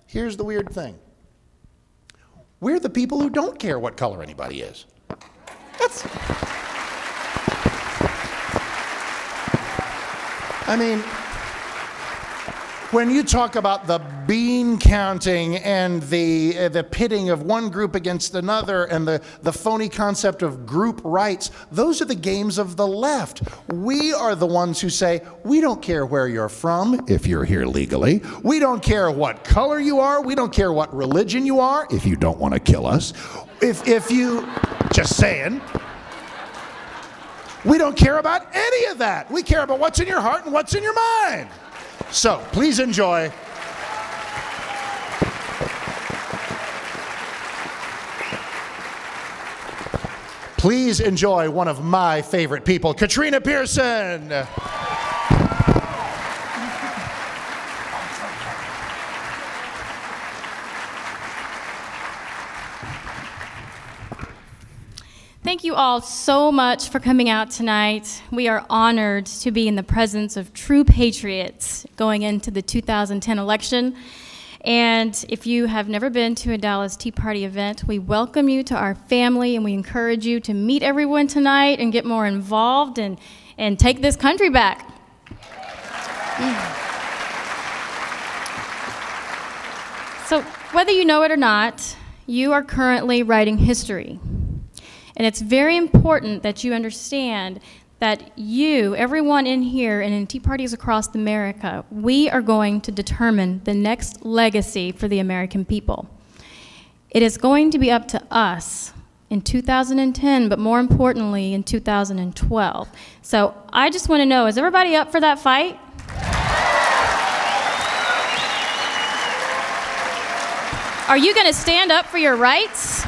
Here's the weird thing. We're the people who don't care what color anybody is. I mean, when you talk about the bean counting and the pitting of one group against another and the phony concept of group rights, those are the games of the left. We are the ones who say, we don't care where you're from if you're here legally. We don't care what color you are. We don't care what religion you are if you don't want to kill us. If you, just saying. We don't care about any of that. We care about what's in your heart and what's in your mind. So, please enjoy. Please enjoy one of my favorite people, Katrina Pierson. Thank you all so much for coming out tonight. We are honored to be in the presence of true patriots going into the 2010 election. And if you have never been to a Dallas Tea Party event, we welcome you to our family, and we encourage you to meet everyone tonight and get more involved and take this country back. So whether you know it or not, you are currently writing history. And it's very important that you understand that you, everyone in here and in Tea Parties across America, we are going to determine the next legacy for the American people. It is going to be up to us in 2010, but more importantly in 2012. So I just want to know, is everybody up for that fight? Are you going to stand up for your rights?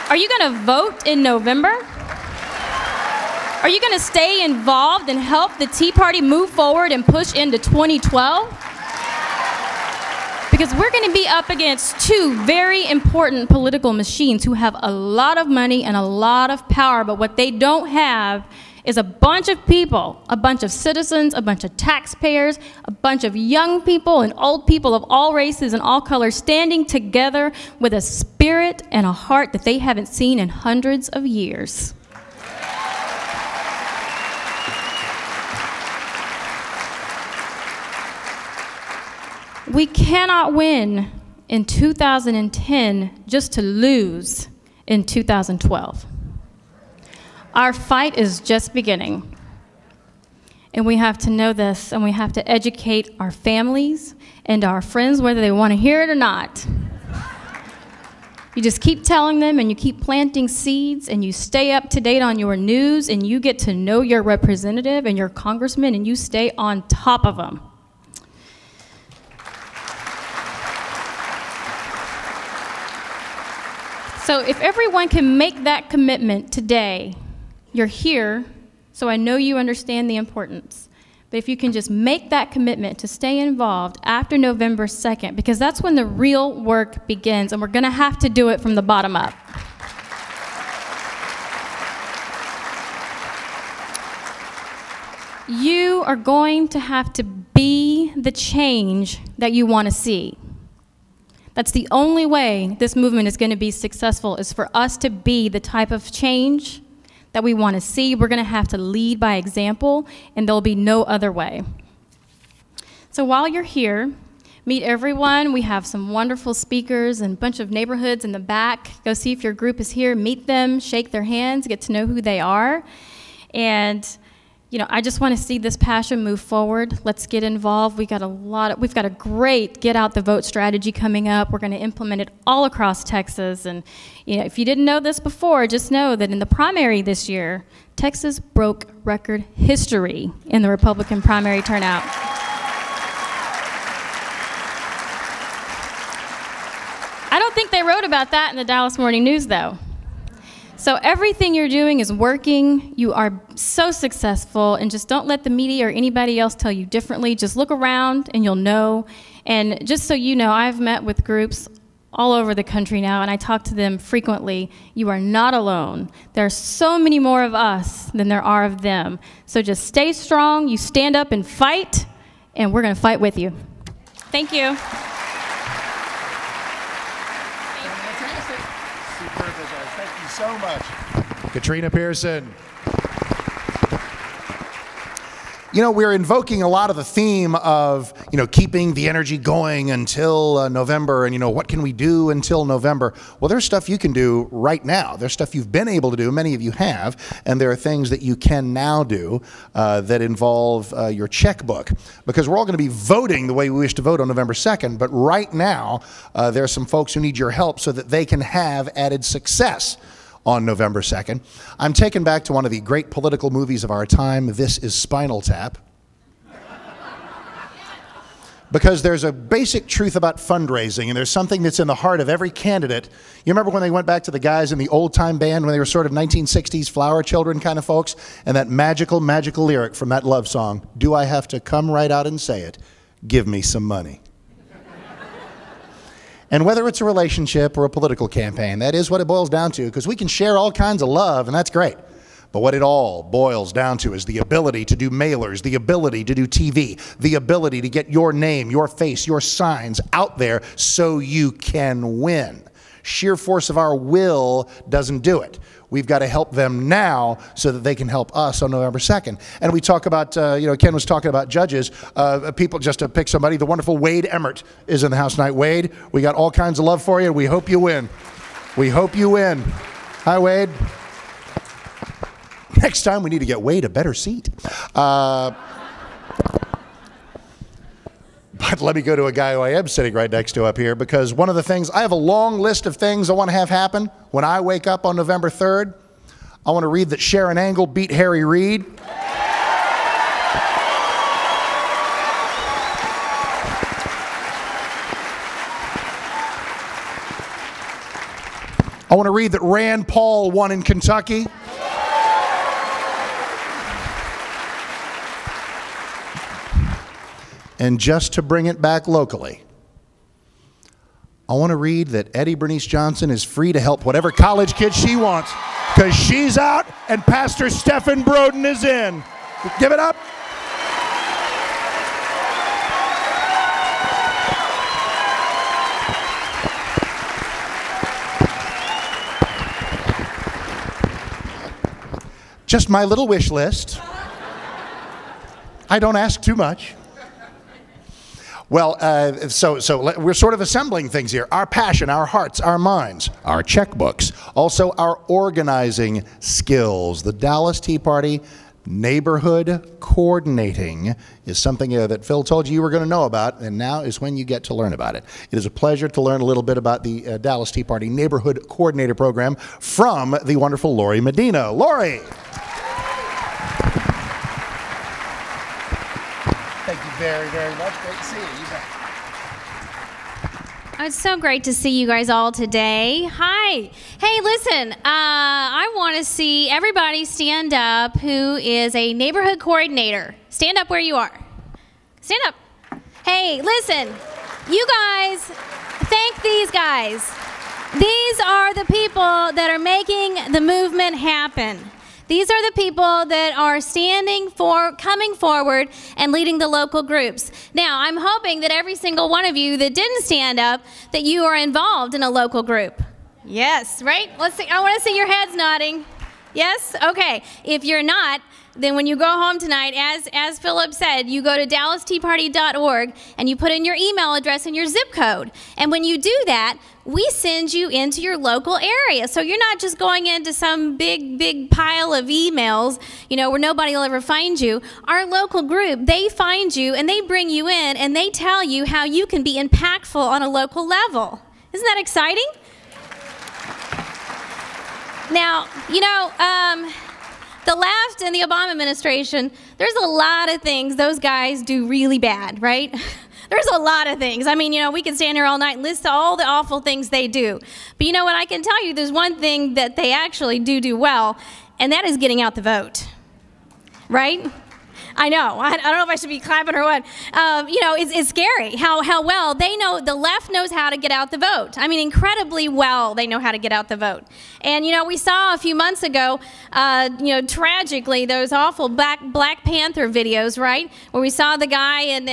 Are you going to vote in November? Are you going to stay involved and help the Tea Party move forward and push into 2012? Because we're going to be up against two very important political machines who have a lot of money and a lot of power, but what they don't have is a bunch of people, a bunch of citizens, a bunch of taxpayers, a bunch of young people and old people of all races and all colors standing together with a spirit and a heart that they haven't seen in hundreds of years. We cannot win in 2010 just to lose in 2012. Our fight is just beginning. And we have to know this, and we have to educate our families and our friends, whether they want to hear it or not. You just keep telling them, and you keep planting seeds, and you stay up to date on your news, and you get to know your representative and your congressman, and you stay on top of them. So if everyone can make that commitment today, you're here, so I know you understand the importance. But if you can just make that commitment to stay involved after November 2nd, because that's when the real work begins, and we're going to have to do it from the bottom up. You are going to have to be the change that you want to see. That's the only way this movement is going to be successful, is for us to be the type of change that we want to see. We're going to have to lead by example, and there'll be no other way. So while you're here, meet everyone. We have some wonderful speakers and a bunch of neighborhoods in the back. Go see if your group is here. Meet them, shake their hands, get to know who they are. And you know, I just want to see this passion move forward. Let's get involved. We've got a great get out the vote strategy coming up. We're going to implement it all across Texas. And you know, if you didn't know this before, just know that in the primary this year, Texas broke record history in the Republican primary turnout. I don't think they wrote about that in the Dallas Morning News, though. So everything you're doing is working. You are so successful, and just don't let the media or anybody else tell you differently. Just look around and you'll know. And just so you know, I've met with groups all over the country now, and I talk to them frequently. You are not alone. There are so many more of us than there are of them. So just stay strong. You stand up and fight, and we're going to fight with you. Thank you. Fantastic. Superb, guys. Thank you so much. Katrina Pierson. You know, we're invoking a lot of the theme of, keeping the energy going until November, and, what can we do until November? Well, there's stuff you can do right now. There's stuff you've been able to do, many of you have, and there are things that you can now do that involve your checkbook, because we're all going to be voting the way we wish to vote on November 2nd, but right now, there are some folks who need your help so that they can have added success on November 2nd. I'm taken back to one of the great political movies of our time. This is Spinal Tap. Because there's a basic truth about fundraising, and there's something that's in the heart of every candidate. You remember when they went back to the guys in the old-time band when they were sort of 1960s flower children kind of folks, and that magical, magical lyric from that love song, "Do I have to come right out and say it? Give me some money." And whether it's a relationship or a political campaign, that is what it boils down to, because we can share all kinds of love, and that's great. But what it all boils down to is the ability to do mailers, the ability to do TV, the ability to get your name, your face, your signs out there so you can win. Sheer force of our will doesn't do it. We've got to help them now so that they can help us on November 2nd. And we talk about, Ken was talking about judges, people, just to pick somebody, the wonderful Wade Emmert is in the house tonight. Wade, we got all kinds of love for you. We hope you win. We hope you win. Hi, Wade. Next time we need to get Wade a better seat. But let me go to a guy who I am sitting right next to up here, because one of the things, I have a long list of things I want to have happen when I wake up on November 3rd. I want to read that Sharon Angle beat Harry Reid. I want to read that Rand Paul won in Kentucky. And just to bring it back locally, I want to read that Eddie Bernice Johnson is free to help whatever college kid she wants, because she's out and Pastor Stephen Broden is in. Give it up. Just my little wish list. I don't ask too much. Well, so we're sort of assembling things here. Our passion, our hearts, our minds, our checkbooks, also our organizing skills. The Dallas Tea Party neighborhood coordinating is something that Phil told you were going to know about, and now is when you get to learn about it. It is a pleasure to learn a little bit about the Dallas Tea Party neighborhood coordinator program from the wonderful Lorie Medina. Lorie. Thank you very, very much. Great to see you. You bet. It's so great to see you guys all today. Hi. Hey, listen, I want to see everybody stand up who is a neighborhood coordinator. Stand up where you are. Stand up. Hey, listen, you guys, thank these guys. These are the people that are making the movement happen. These are the people that are coming forward and leading the local groups. Now, I'm hoping that every single one of you that didn't stand up, that you are involved in a local group. Yes, right? Let's see. I want to see your heads nodding. Yes? Okay. If you're not, then when you go home tonight, as Philip said, you go to dallasteaparty.org and you put in your email address and your zip code. And when you do that, we send you into your local area. So you're not just going into some big pile of emails, where nobody will ever find you. Our local group, they find you and they bring you in and they tell you how you can be impactful on a local level. Isn't that exciting? Now, the left and the Obama administration, there's a lot of things those guys do really bad, right? There's a lot of things. I mean, we can stand here all night and list all the awful things they do. But you know what? I can tell you there's one thing that they actually do well, and that is getting out the vote, right? I know. I don't know if I should be clapping or what. You know, it's scary how well they know. The left knows how to get out the vote. I mean, incredibly well they know how to get out the vote. And, you know, we saw a few months ago, you know, tragically, those awful Black Panther videos, right? Where we saw the guy in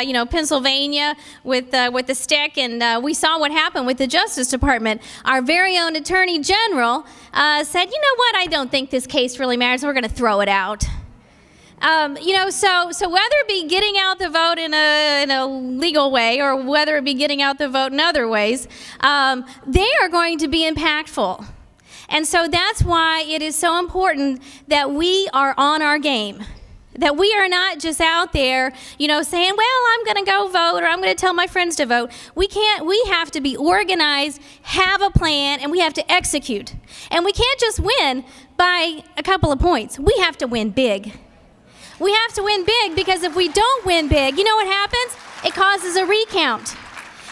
you know, Pennsylvania with the stick, and we saw what happened with the Justice Department. Our very own Attorney General said, you know what, I don't think this case really matters. We're going to throw it out. You know, so whether it be getting out the vote in a legal way or whether it be getting out the vote in other ways, they are going to be impactful. And so that's why it is so important that we are on our game. That we are not just out there, you know, saying, well, I'm going to go vote or I'm going to tell my friends to vote. We have to be organized, have a plan, and we have to execute. And we can't just win by a couple of points. We have to win big. We have to win big, because if we don't win big, you know what happens? It causes a recount.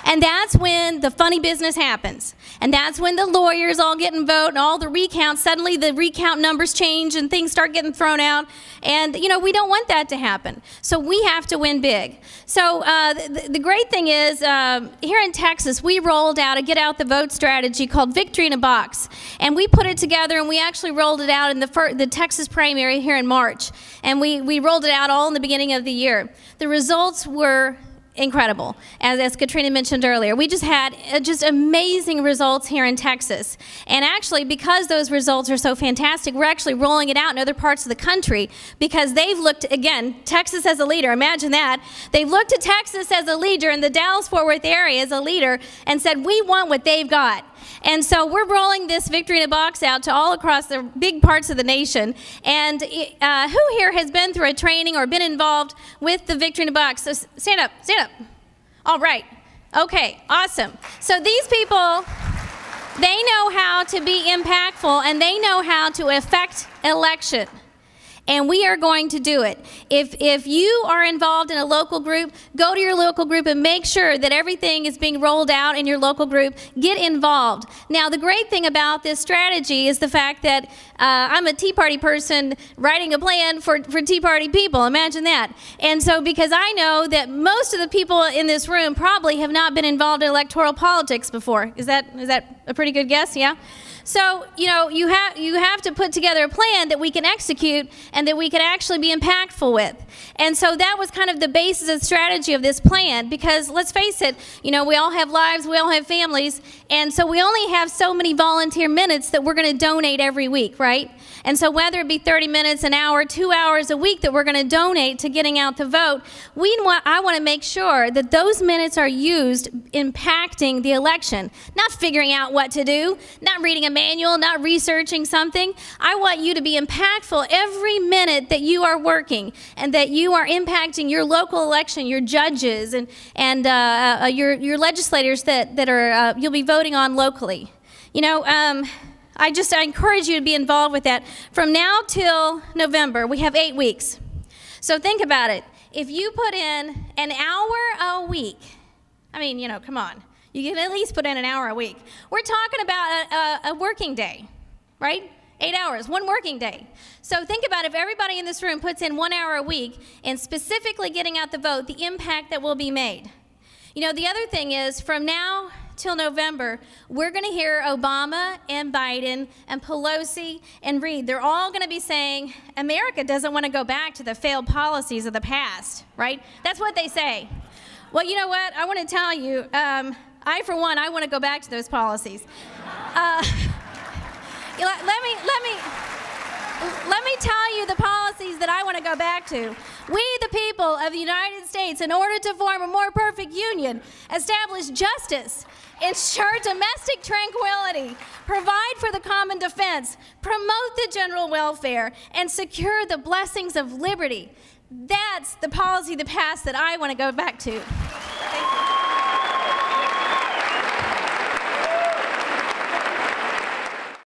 And that's when the funny business happens. And that's when the lawyers all get involved and all the recounts, suddenly the recount numbers change and things start getting thrown out. And, you know, we don't want that to happen. So we have to win big. So the great thing is, here in Texas, we rolled out a get out the vote strategy called Victory in a Box. And we put it together, and we actually rolled it out in the Texas primary here in March. And we rolled it out all in the beginning of the year. The results were incredible, as Katrina mentioned earlier. We just had just amazing results here in Texas. And actually, because those results are so fantastic, we're actually rolling it out in other parts of the country, because they've looked, again, Texas as a leader, imagine that. They've looked at Texas as a leader in the Dallas-Fort Worth area as a leader and said, we want what they've got. And so we're rolling this Victory in a Box out to all across the big parts of the nation. And who here has been through a training or been involved with the Victory in a Box? So stand up, stand up. All right. Okay, awesome. So these people, they know how to be impactful, and they know how to affect election. And we are going to do it. If you are involved in a local group, go to your local group and make sure that everything is being rolled out in your local group. Get involved. Now, the great thing about this strategy is the fact that I'm a Tea Party person writing a plan for Tea Party people. Imagine that. And so, because I know that most of the people in this room probably have not been involved in electoral politics before. Is that a pretty good guess? Yeah? So, you know, you have to put together a plan that we can execute and that we can actually be impactful with. And so that was kind of the basis and strategy of this plan, because let's face it, you know, we all have lives, we all have families, and so we only have so many volunteer minutes that we're going to donate every week, right? And so whether it be 30 minutes, an hour, 2 hours a week that we're going to donate to getting out the vote, I want to make sure that those minutes are used impacting the election, not figuring out what to do, not reading a manual, not researching something. I want you to be impactful every minute that you are working, and that you are impacting your local election, your judges, and your legislators that are you'll be voting on locally. You know, I encourage you to be involved with that. From now till November, we have 8 weeks. So think about it. If you put in an hour a week, I mean, you know, come on. You can at least put in an hour a week. We're talking about a working day, right? 8 hours, one working day. So think about if everybody in this room puts in 1 hour a week and specifically getting out the vote, the impact that will be made. You know, the other thing is, from now till November, we're going to hear Obama and Biden and Pelosi and Reid. They're all going to be saying, America doesn't want to go back to the failed policies of the past, right? That's what they say. Well, you know what? I want to tell you, for one, I want to go back to those policies. Let me tell you the policies that I want to go back to. We, the people of the United States, in order to form a more perfect union, establish justice, ensure domestic tranquility, provide for the common defense, promote the general welfare, and secure the blessings of liberty. That's the policy of the past that I want to go back to. Thank you.